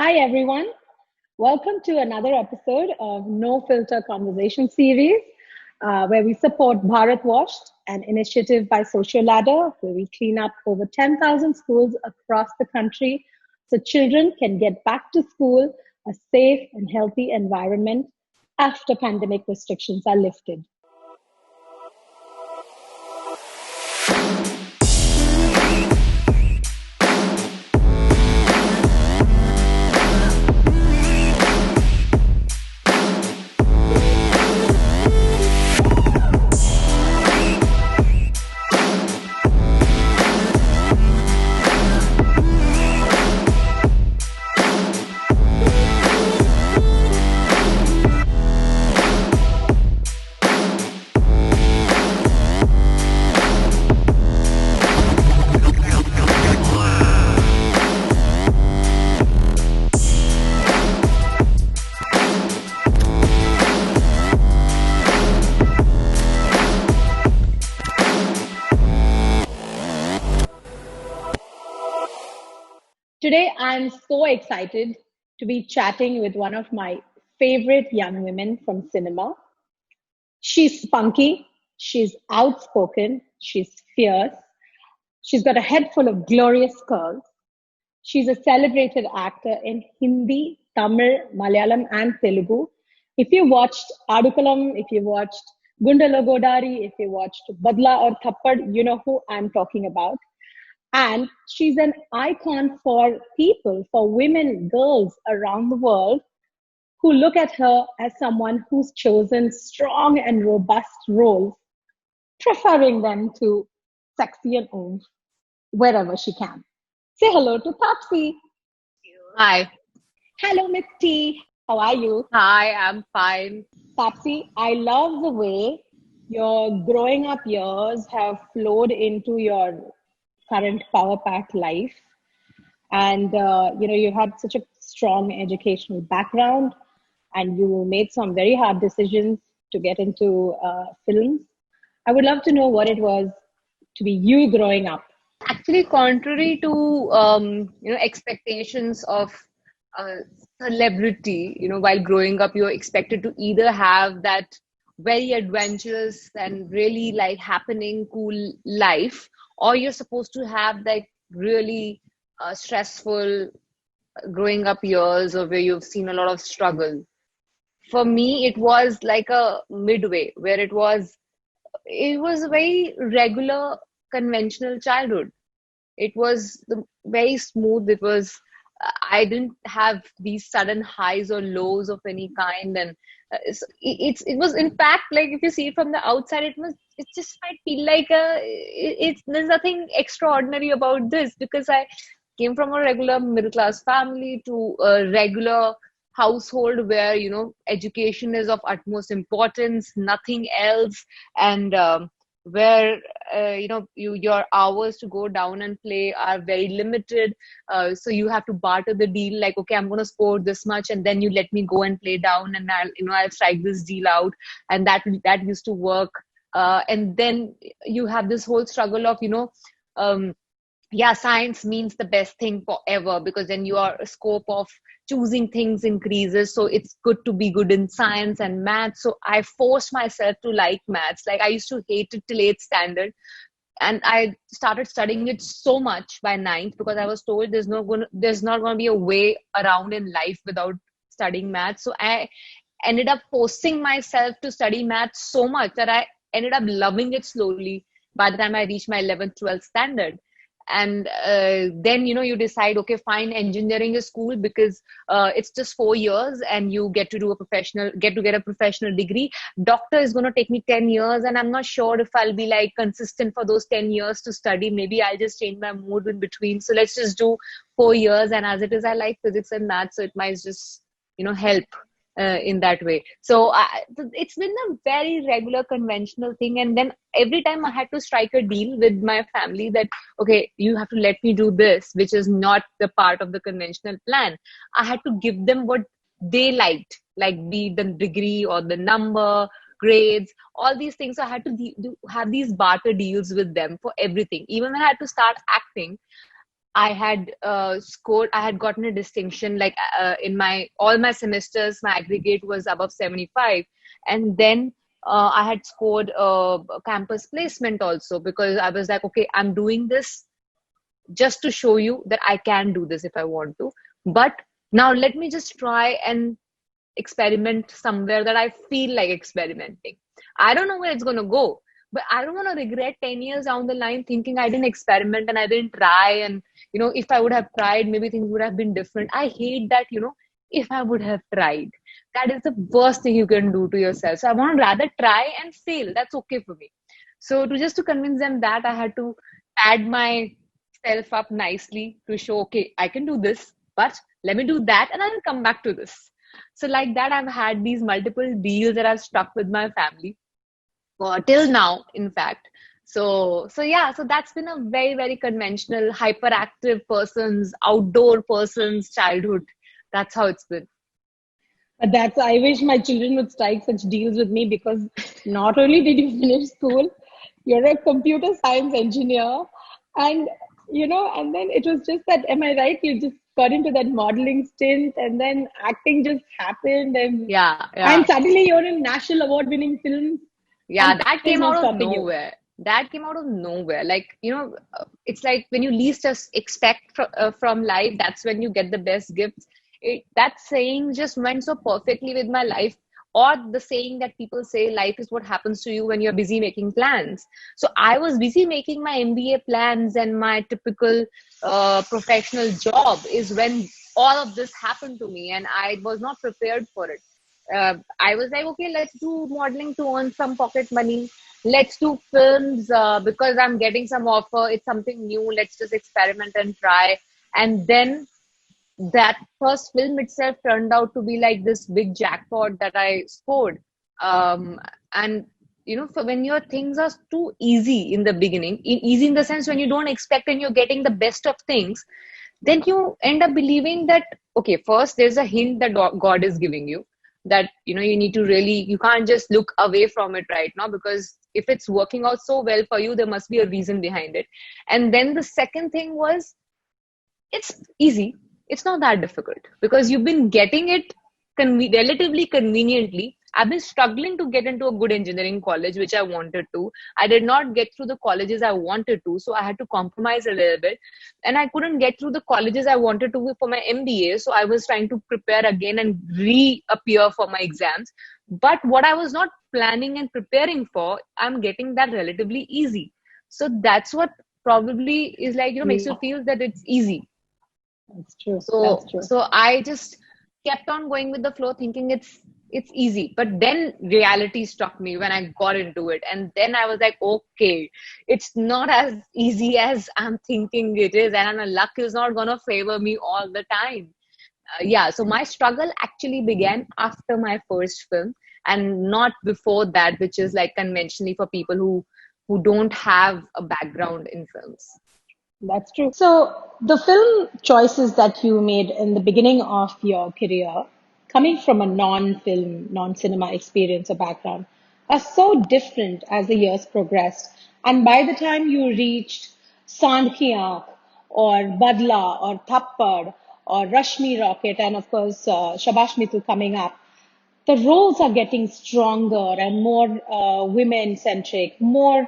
Hi, everyone. Welcome to another episode of No Filter Conversation Series, where we support Bharat WashEd, an initiative by SocioLadder, where we clean up over 10,000 schools across the country so children can get back to school, a safe and healthy environment after pandemic restrictions are lifted. Today, I'm so excited to be chatting with one of my favorite young women from cinema. She's spunky, she's outspoken, she's fierce, she's got a head full of glorious curls. She's a celebrated actor in Hindi, Tamil, Malayalam, and Telugu. If you watched Adukalam, if you watched Gundalo Godari, if you watched Badla or Thappad, you know who I'm talking about. And she's an icon for people, for women, girls around the world who look at her as someone who's chosen strong and robust roles, preferring them to sexy and oomph wherever she can. Say hello to Taapsee. Hi. Hello, Miss T. How are you? Hi, I'm fine. Taapsee, I love the way your growing up years have flowed into your current power pack life. And, you had such a strong educational background and you made some very hard decisions to get into films. I would love to know what it was to be you growing up. Actually, contrary to expectations of celebrity, while growing up, you're expected to either have that very adventurous and really like happening cool life, or you're supposed to have like really stressful growing up years or where you've seen a lot of struggle. For me, it was like a midway where it was a very regular, conventional childhood. It was very smooth. I didn't have these sudden highs or lows of any kind. And it was, in fact, like if you see it from the outside, it just might feel like there's nothing extraordinary about this because I came from a regular middle class family to a regular household where, education is of utmost importance, nothing else. And, where your hours to go down and play are very limited, so you have to barter the deal, like, okay, I'm going to score this much and then you let me go and play down and I'll strike this deal out. And that used to work. And then you have this whole struggle of science means the best thing forever, because then your scope of choosing things increases. So it's good to be good in science and maths. So I forced myself to like maths. Like I used to hate it till 8th standard. And I started studying it so much by 9th because I was told there's not going to be a way around in life without studying maths. So I ended up forcing myself to study maths so much that I ended up loving it slowly by the time I reached my 11th, 12th standard. And then you decide, okay, fine, engineering is cool because it's just 4 years and you get to get a professional degree. Doctor is going to take me 10 years and I'm not sure if I'll be like consistent for those 10 years to study. Maybe I'll just change my mood in between, so let's just do 4 years. And as it is, I like physics and maths, so it might just help in that way. So it's been a very regular, conventional thing. And then every time I had to strike a deal with my family that, okay, you have to let me do this, which is not the part of the conventional plan. I had to give them what they liked, like be the degree or the number, grades, all these things. So I had to have these barter deals with them for everything. Even when I had to start acting, I had scored, I had gotten a distinction, like in my all my semesters, my aggregate was above 75. And then I had scored a campus placement also, because I was like, okay, I'm doing this just to show you that I can do this if I want to. But now let me just try and experiment somewhere that I feel like experimenting. I don't know where it's going to go, but I don't want to regret 10 years down the line thinking I didn't experiment and I didn't try. And, if I would have tried, maybe things would have been different. I hate that, if I would have tried. That is the worst thing you can do to yourself. So I want to rather try and fail. That's okay for me. So to convince them that, I had to pad myself up nicely to show, okay, I can do this, but let me do that and I'll come back to this. So like that, I've had these multiple deals that I've stuck with my family till now, in fact. So yeah, so that's been a very, very conventional, hyperactive person's, outdoor person's childhood. That's how it's been. But I wish my children would strike such deals with me, because not only did you finish school, you're a computer science engineer. And, and then it was just that, am I right? You just got into that modeling stint, and then acting just happened. And suddenly you're in national award winning films. Yeah, that came out of nowhere. That came out of nowhere. Like, it's like when you least expect from life, that's when you get the best gifts. That saying just went so perfectly with my life. Or the saying that people say, life is what happens to you when you're busy making plans. So I was busy making my MBA plans, and my typical professional job is when all of this happened to me, and I was not prepared for it. I was like, okay, let's do modeling to earn some pocket money. Let's do films because I'm getting some offer. It's something new. Let's just experiment and try. And then that first film itself turned out to be like this big jackpot that I scored. And for when your things are too easy in the beginning, easy in the sense when you don't expect and you're getting the best of things, then you end up believing that, okay, first there's a hint that God is giving you, that you need to really, you can't just look away from it right now, because if it's working out so well for you, there must be a reason behind it. And then the second thing was, it's easy. It's not that difficult, because you've been getting it relatively conveniently. I've been struggling to get into a good engineering college, which I wanted to. I did not get through the colleges I wanted to, so I had to compromise a little bit. And I couldn't get through the colleges I wanted to for my MBA, so I was trying to prepare again and reappear for my exams. But what I was not planning and preparing for, I'm getting that relatively easy. So that's what probably is like, makes you feel that it's easy. That's true. So I just kept on going with the flow, thinking it's easy. But then reality struck me when I got into it. And then I was like, okay, it's not as easy as I'm thinking it is. And luck is not going to favor me all the time. So my struggle actually began after my first film, and not before that, which is like conventionally for people who don't have a background in films. That's true. So the film choices that you made in the beginning of your career, coming from a non-film, non-cinema experience or background, are so different as the years progressed. And by the time you reached Sand Ki Aankh or Badla or Thappad or Rashmi Rocket, and of course Shabash Mitu coming up, the roles are getting stronger and more women-centric, more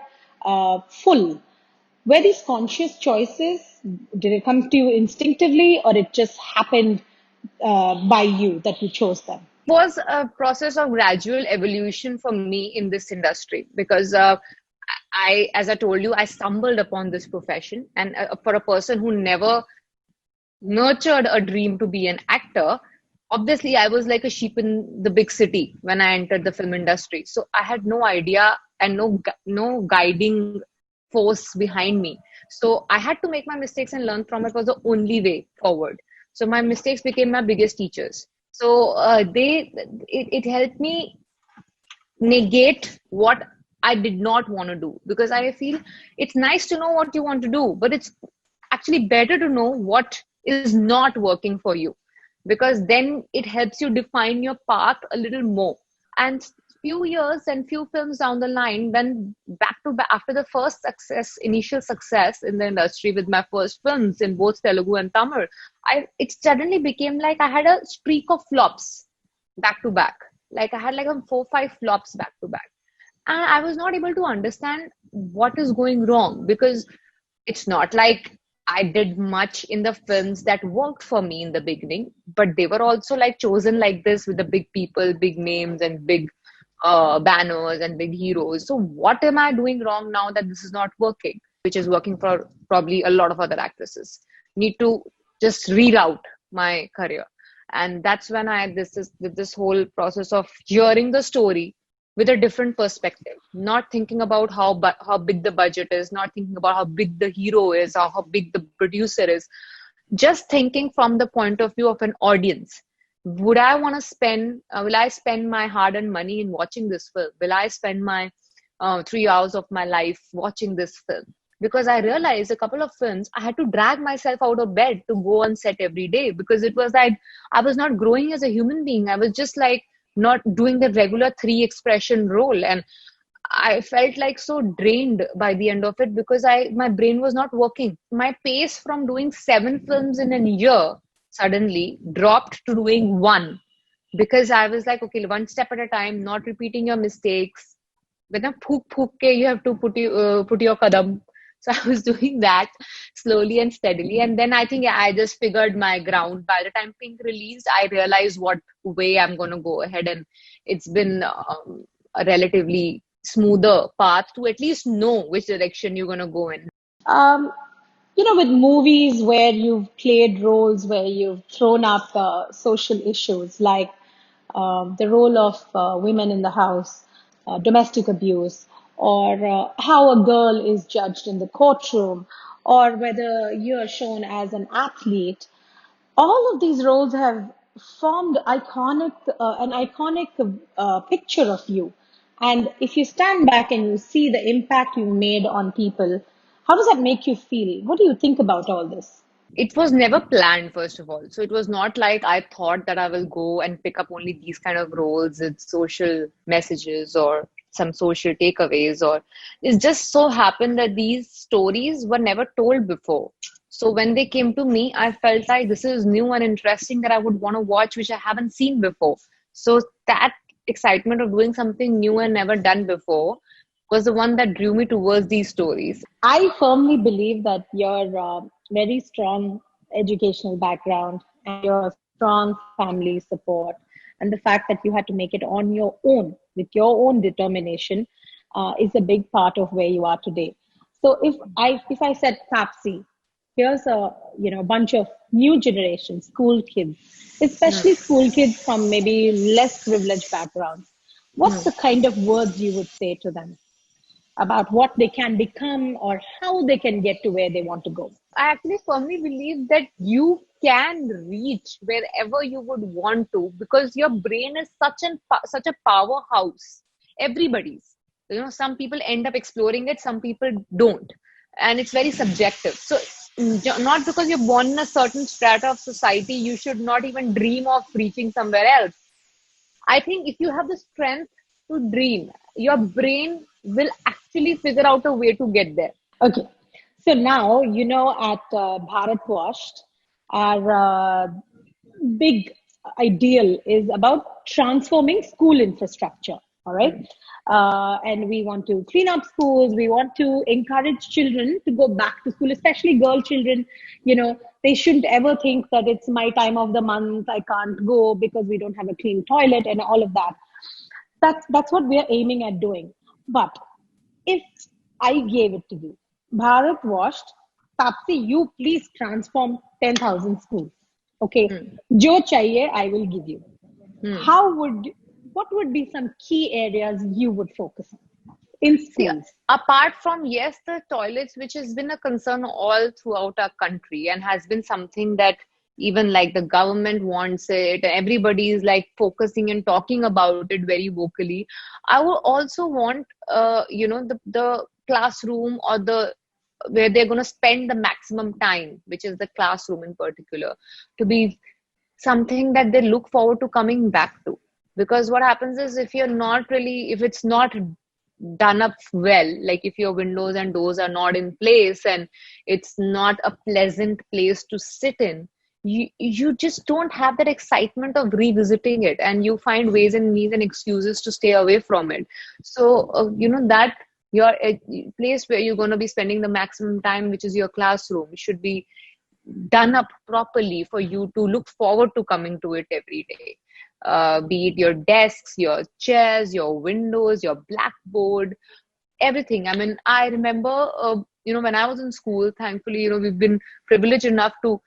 full. Were these conscious choices? Did it come to you instinctively, or it just happened by you that you chose them? It was a process of gradual evolution for me in this industry, because as I told you, I stumbled upon this profession. And for a person who never nurtured a dream to be an actor, obviously I was like a sheep in the big city when I entered the film industry. So I had no idea and no guiding force behind me. So I had to make my mistakes and learn from it. Was the only way forward. So my mistakes became my biggest teachers. So it helped me negate what I did not want to do, because I feel it's nice to know what you want to do, but it's actually better to know what is not working for you, because then it helps you define your path a little more. And few years and few films down the line, then back to back, after the first success, initial success in the industry with my first films in both Telugu and Tamil, it suddenly became like I had a streak of flops back to back. Like I had like 4 5 flops back to back. And I was not able to understand what is going wrong, because it's not like I did much in the films that worked for me in the beginning, but they were also like chosen like this with the big people, big names, and big banners and big heroes. So what am I doing wrong now that this is not working, which is working for probably a lot of other actresses? Need to just reroute my career. And that's when this whole process of hearing the story with a different perspective, not thinking about how big the budget is, not thinking about how big the hero is or how big the producer is, just thinking from the point of view of an audience. Would I want to will I spend my hard-earned money in watching this film? Will I spend my 3 hours of my life watching this film? Because I realized a couple of films, I had to drag myself out of bed to go on set every day, because it was like I was not growing as a human being. I was just like not doing the regular 3 expression role. And I felt like so drained by the end of it, because my brain was not working. My pace from doing 7 films in a year suddenly dropped to doing 1, because I was like, okay, one step at a time, not repeating your mistakes. When a phook ke, you have to put your kadam. So I was doing that slowly and steadily. And then I think I just figured my ground. By the time Pink released, I realized what way I'm going to go ahead. And it's been a relatively smoother path to at least know which direction you're going to go in. Um, with movies where you've played roles where you've thrown up social issues like the role of women in the house, domestic abuse, or how a girl is judged in the courtroom, or whether you're shown as an athlete, all of these roles have formed an iconic picture of you. And if you stand back and you see the impact you made on people, how does that make you feel? What do you think about all this? It was never planned, first of all. So it was not like I thought that I will go and pick up only these kind of roles with social messages or some social takeaways, or it just so happened that these stories were never told before. So when they came to me, I felt like this is new and interesting that I would want to watch, which I haven't seen before. So that excitement of doing something new and never done before was the one that drew me towards these stories. I firmly believe that your very strong educational background and your strong family support and the fact that you had to make it on your own with your own determination is a big part of where you are today. So if I said Taapsee, here's a bunch of new generation school kids, especially school kids from maybe less privileged backgrounds, what's the kind of words you would say to them about what they can become or how they can get to where they want to go? I actually firmly believe that you can reach wherever you would want to, because your brain is such a powerhouse. Everybody's. Some people end up exploring it, some people don't. And it's very subjective. So not because you're born in a certain strata of society, you should not even dream of reaching somewhere else. I think if you have the strength to dream, your brain will actually figure out a way to get there. Okay. So now, at Bharat WashEd, our big ideal is about transforming school infrastructure. All right. And we want to clean up schools. We want to encourage children to go back to school, especially girl children. They shouldn't ever think that it's my time of the month, I can't go because we don't have a clean toilet and all of that. That's what we're aiming at doing. But if I gave it to you, Bharat WashEd, Taapsee, you please transform 10,000 schools. Okay. Jo chahiye, I will give you. What would be some key areas you would focus on in schools? Apart from, yes, the toilets, which has been a concern all throughout our country and has been something that even like the government wants it, everybody is like focusing and talking about it very vocally. I would also want, the classroom or where they're going to spend the maximum time, which is the classroom in particular, to be something that they look forward to coming back to. Because what happens is, if it's not done up well, like if your windows and doors are not in place and it's not a pleasant place to sit in, you just don't have that excitement of revisiting it, and you find ways and means and excuses to stay away from it. So that your place where you're going to be spending the maximum time, which is your classroom, should be done up properly for you to look forward to coming to it every day. Be it your desks, your chairs, your windows, your blackboard, everything. I mean, I remember, when I was in school, thankfully, we've been privileged enough to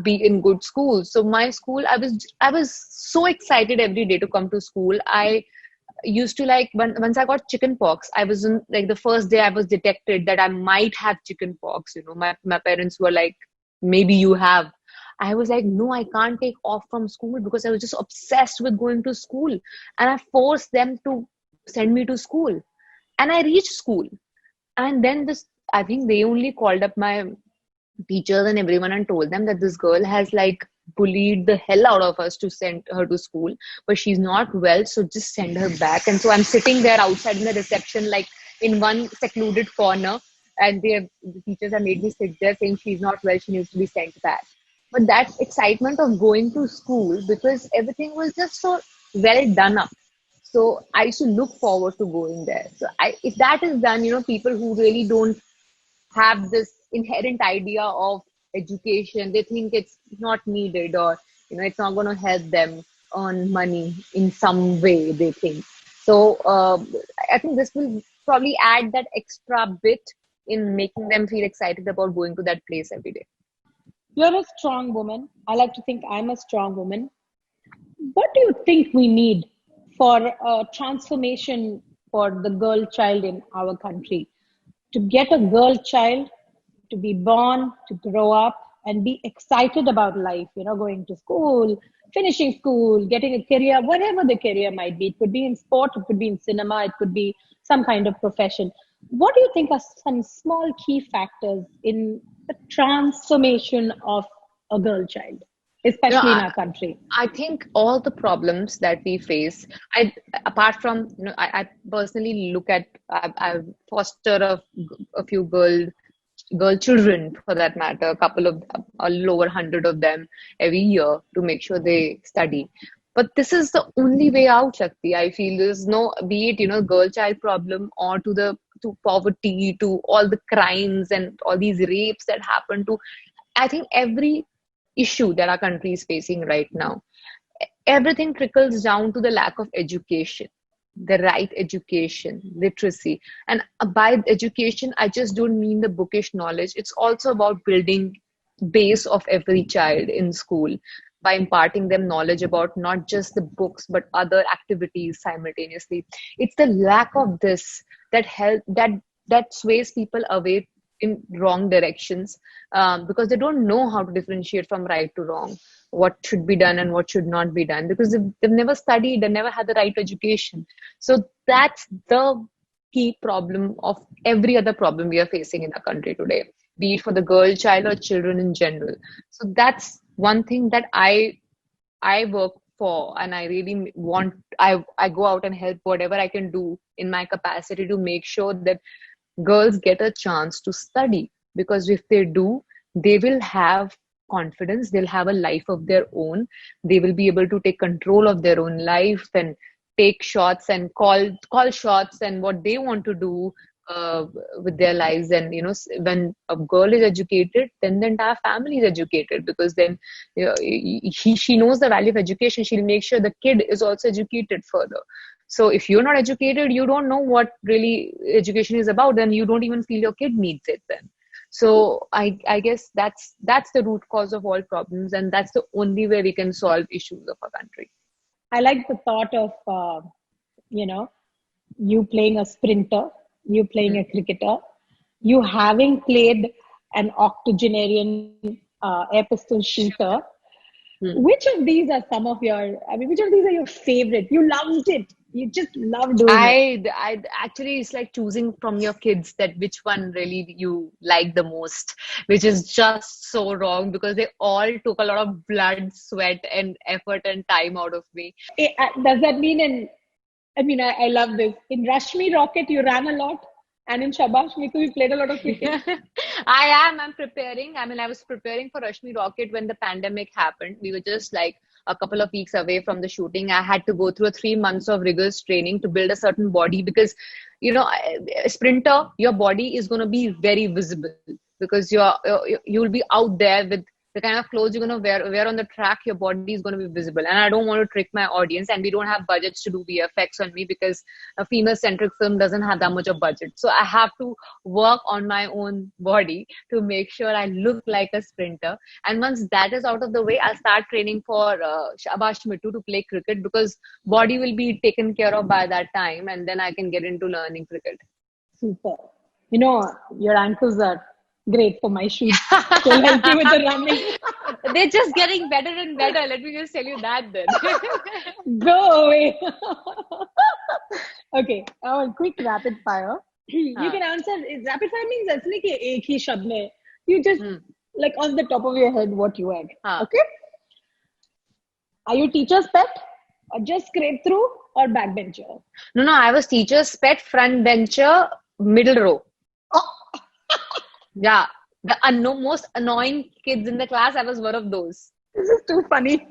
be in good schools. So my school, I was so excited every day to come to school. I used to, like, once I got chicken pox, I was in, like, the first day I was detected that I might have chicken pox. My parents were like, maybe you have. I was like, no, I can't take off from school, because I was just obsessed with going to school. And I forced them to send me to school. And I reached school. And then I think they only called up my teachers and everyone and told them that this girl has, like, bullied the hell out of us to send her to school, but she's not well, so just send her back. And so I'm sitting there outside in the reception, like in one secluded corner, and the teachers have made me sit there saying she's not well, she needs to be sent back. But that excitement of going to school, because everything was just so well done up, so I used to look forward to going there. So if that is done, people who really don't have this inherent idea of education, they think it's not needed, or it's not going to help them earn money in some way, they think. So I think this will probably add that extra bit in making them feel excited about going to that place every day. You're a strong woman. I like to think I'm a strong woman. What do you think we need for a transformation for the girl child in our country? To get a girl child to be born, to grow up and be excited about life, going to school, finishing school, getting a career, whatever the career might be. It could be in sport, it could be in cinema, it could be some kind of profession. What do you think are some small key factors in the transformation of a girl child, especially in our country? I think all the problems that we face, apart from, I personally look at, I foster a few girl children, for that matter, a little over 100 of them every year, to make sure they study. But this is the only way out, Shakti. I feel there's no, be it, girl child problem, or to poverty, to all the crimes and all these rapes that happen to, I think, every issue that our country is facing right now. Everything trickles down to the lack of education, the right education, literacy. And by education, I just don't mean the bookish knowledge. It's also about building base of every child in school, by imparting them knowledge about not just the books, but other activities simultaneously. It's the lack of this that sways people away in wrong directions, because they don't know how to differentiate from right to wrong, what should be done and what should not be done, because they've never studied, they never had the right education. So that's the key problem of every other problem we are facing in our country today, be it for the girl child or children in general. So that's one thing that I work for, and I really want, I go out and help whatever I can do in my capacity to make sure that girls get a chance to study, because if they do, they will have confidence, they'll have a life of their own, they will be able to take control of their own life and take shots and call shots and what they want to do with their lives. And when a girl is educated, then the entire family is educated, because then she knows the value of education. She'll make sure the kid is also educated further. So if you're not educated, you don't know what really education is about, then you don't even feel your kid needs it then. So I guess that's the root cause of all problems, and that's the only way we can solve issues of our country. I like the thought of, you playing a sprinter, you playing a cricketer, you having played an octogenarian air pistol shooter. Which of these are which of these are your favorite? You loved it. You just love doing it. I actually, it's like choosing from your kids that which one really you like the most, which is just so wrong because they all took a lot of blood, sweat, and effort and time out of me. Does that mean I love this. In Rashmi Rocket, you ran a lot, and in Shabash Mitu, you played a lot of cricket. I'm preparing. I mean, I was preparing for Rashmi Rocket when the pandemic happened. We were just like a couple of weeks away from the shooting. I had to go through 3 months of rigorous training to build a certain body because, a sprinter, your body is going to be very visible because you'll be out there with the kind of clothes you're going to wear on the track. Your body is going to be visible, and I don't want to trick my audience, and we don't have budgets to do VFX on me because a female centric film doesn't have that much of budget. So I have to work on my own body to make sure I look like a sprinter. And once that is out of the way, I'll start training for Shabash Mittu to play cricket because body will be taken care of by that time, and then I can get into learning cricket. Super. Your ankles are great for my shoes. They'll help you with the running. They're just getting better and better. Let me just tell you that then. Go away. Okay, a quick rapid fire. You can answer. Rapid fire means ऐसे नहीं कि एक ही शब्द में. You just like on the top of your head what you had. Okay. Are you teacher's pet or just scrape through or backbencher? No, I was teacher's pet, front bencher, middle row. Oh. Yeah, the most annoying kids in the class, I was one of those. This is too funny.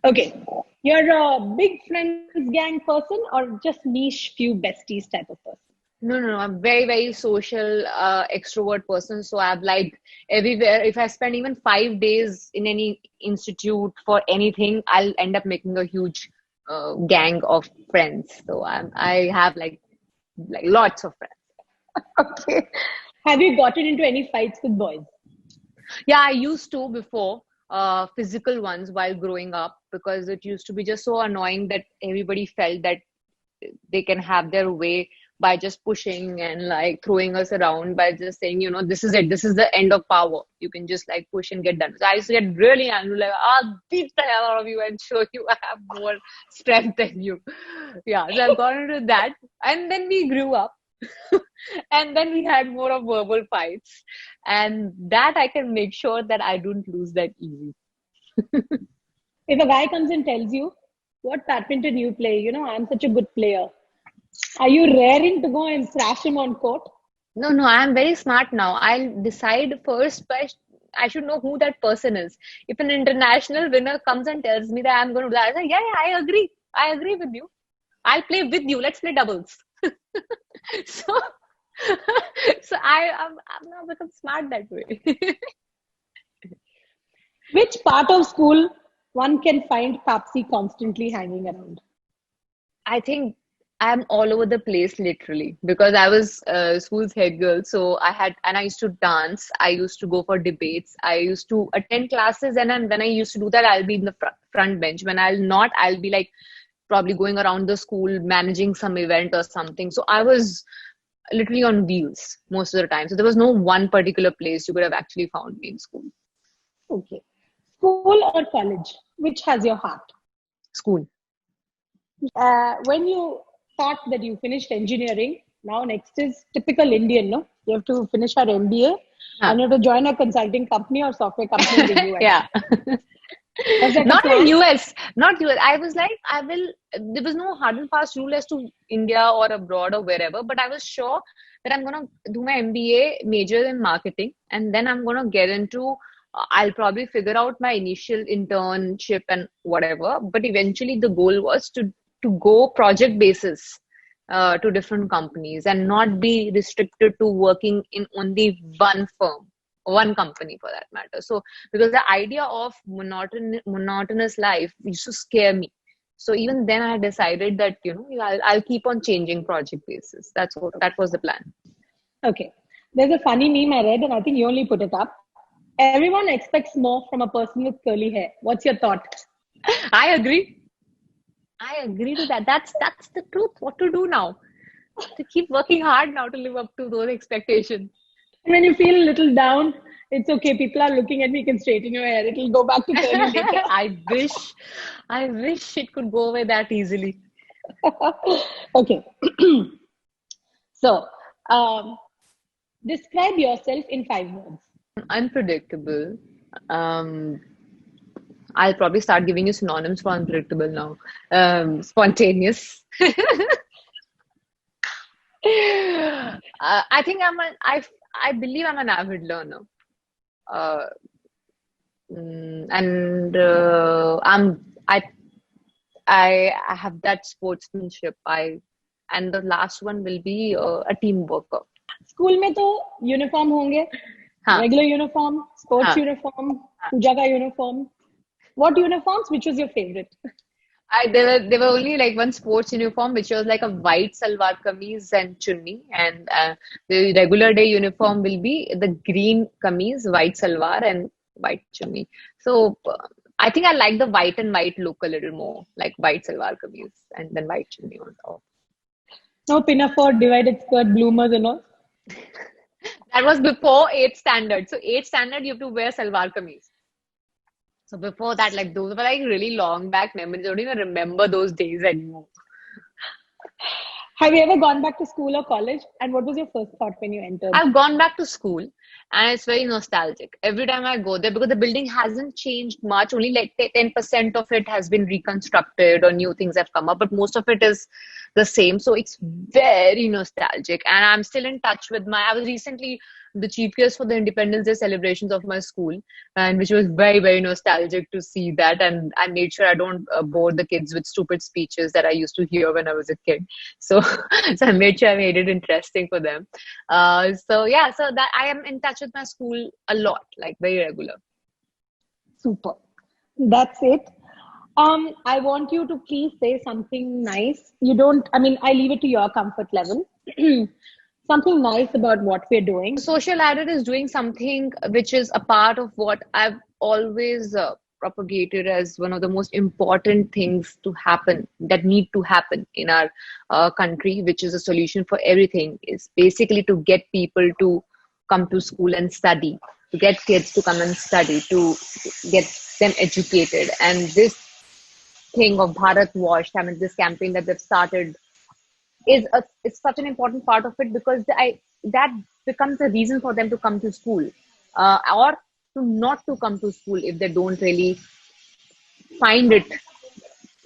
Okay, you're a big friends gang person or just niche few besties type of person? No, I'm very, very social, extrovert person. So I'm like everywhere. If I spend even 5 days in any institute for anything, I'll end up making a huge gang of friends. So I have like lots of friends. Okay. Have you gotten into any fights with boys? Yeah, I used to before, physical ones while growing up, because it used to be just so annoying that everybody felt that they can have their way by just pushing and like throwing us around by just saying, this is it. This is the end of power. You can just like push and get done. So I used to get really angry, like, I'll beat the hell out of you and show you I have more strength than you. Yeah, so I've gone into that. And then we grew up. And then we had more of verbal fights, and that I can make sure that I don't lose that easy. If a guy comes and tells you what badminton you play, I'm such a good player, are you raring to go and thrash him on court? No, I'm very smart now. I'll decide first, but I should know who that person is. If an international winner comes and tells me that I'm going to do that, I say, yeah, I agree. I agree with you. I'll play with you. Let's play doubles. So I'm now become smart that way. Which part of school one can find Taapsee constantly hanging around? I think I'm all over the place literally because I was school's head girl. So I used to dance. I used to go for debates. I used to attend classes, and then when I used to do that, I'll be in the front bench. When I'll be like probably going around the school, managing some event or something. So I was literally on wheels most of the time. So there was no one particular place you could have actually found me in school. Okay. School or college? Which has your heart? School. When you thought that you finished engineering, now next is typical Indian, no? You have to finish our MBA and you have to join a consulting company or software company in the US. Yeah. Not in US. I was like, there was no hard and fast rule as to India or abroad or wherever, but I was sure that I'm going to do my MBA major in marketing, and then I'm going to get into, I'll probably figure out my initial internship and whatever, but eventually the goal was to go project basis to different companies and not be restricted to working in only one firm. One company for that matter. So because the idea of monotonous life used to scare me. So even then I decided that, I'll keep on changing project basis. That was the plan. Okay. There's a funny meme I read, and I think you only put it up. Everyone expects more from a person with curly hair. What's your thought? I agree to that. That's the truth. What to do now? To keep working hard now to live up to those expectations. When you feel a little down, it's okay. People are looking at me, you can straighten your hair. It'll go back to curly later. I wish it could go away that easily. Okay. So, describe yourself in 5 words. Unpredictable. Um, I'll probably start giving you synonyms for unpredictable now. Spontaneous. I think I believe I'm an avid learner. Uh, and I have that sportsmanship. And the last one will be a team worker. School में तो uniform होंगे, हाँ regular uniform, sports हाँ uniform, पूजा का uniform. What uniforms? Which was your favorite? there were only like one sports uniform which was like a white salwar kameez and chunni, and the regular day uniform will be the green kameez, white salwar, and white chunni. So I think I like the white and white look a little more, like white salwar kameez and then white chunni on top. No pinafore, divided skirt, bloomers and all. That was before 8th standard. So 8th standard you have to wear salwar kameez. So before that, like those were like really long back memories. I don't even remember those days anymore. Have you ever gone back to school or college? And what was your first thought when you entered? I've gone back to school and it's very nostalgic. Every time I go there, because the building hasn't changed much, only like 10% of it has been reconstructed or new things have come up, but most of it is the same. So it's very nostalgic. And I'm still in touch with I was recently the chief guest for the Independence Day celebrations of my school, and which was very, very nostalgic to see that. And I made sure I don't bore the kids with stupid speeches that I used to hear when I was a kid. So, so I made sure I made it interesting for them. So yeah, so that I am in touch with my school a lot, like very regular. Super. That's it. I want you to please say something nice. I leave it to your comfort level. Something nice about what we're doing. SocioLadder is doing something which is a part of what I've always propagated as one of the most important things to happen, that need to happen in our country, which is a solution for everything, is basically to get people to come to school and study, to get kids to come and study, to get them educated. And this thing of Bharat WashEd, this campaign that they've started, it's such an important part of it, because that becomes a reason for them to come to school, or to not to come to school if they don't really find it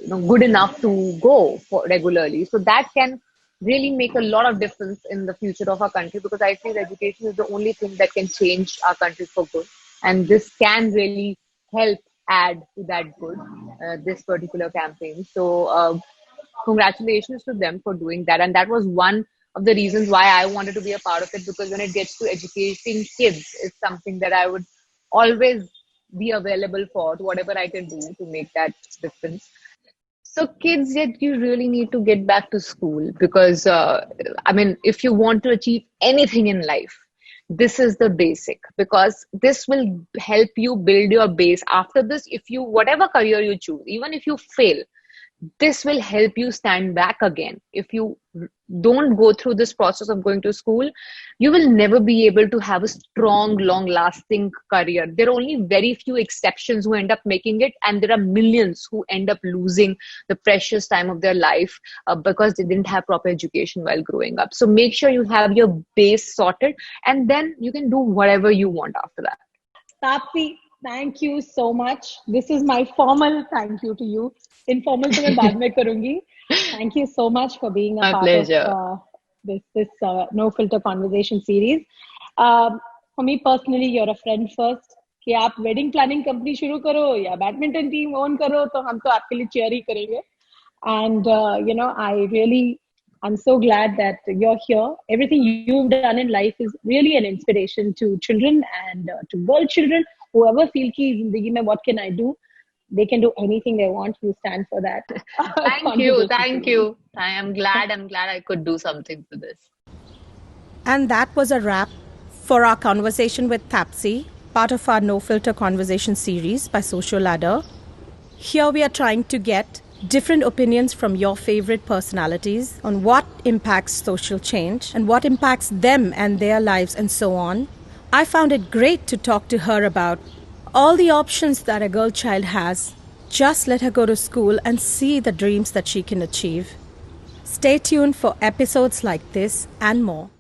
good enough to go for regularly. So that can really make a lot of difference in the future of our country, because I feel education is the only thing that can change our country for good, and this can really help add to that good, this particular campaign. So congratulations to them for doing that. And that was one of the reasons why I wanted to be a part of it, because when it gets to educating kids, it's something that I would always be available for, whatever I can do to make that difference. So kids, yet you really need to get back to school, because if you want to achieve anything in life, this is the basic, because this will help you build your base. After this, whatever career you choose, even if you fail, this will help you stand back again. If you don't go through this process of going to school, you will never be able to have a strong, long-lasting career. There are only very few exceptions who end up making it, and there are millions who end up losing the precious time of their life because they didn't have proper education while growing up. So make sure you have your base sorted, and then you can do whatever you want after that. Taapsee, thank you so much. This is my formal thank you to you. Informal to मैं बाद में करूँगी. Thank you so much for being a part of this No Filter conversation series. For me personally, you're a friend first. कि आप wedding planning company शुरू करो या badminton team own करो, तो हम तो आपके लिए cheer ही करेंगे. And I'm so glad that you're here. Everything you've done in life is really an inspiration to children and to world children. Whoever feel कि जिंदगी में what can I do? They can do anything they want. You stand for that. Thank you. I am glad I could do something for this. And that was a wrap for our conversation with Taapsee, part of our No Filter conversation series by SocioLadder. Here we are trying to get different opinions from your favorite personalities on what impacts social change and what impacts them and their lives and so on. I found it great to talk to her about all the options that a girl child has. Just let her go to school and see the dreams that she can achieve. Stay tuned for episodes like this and more.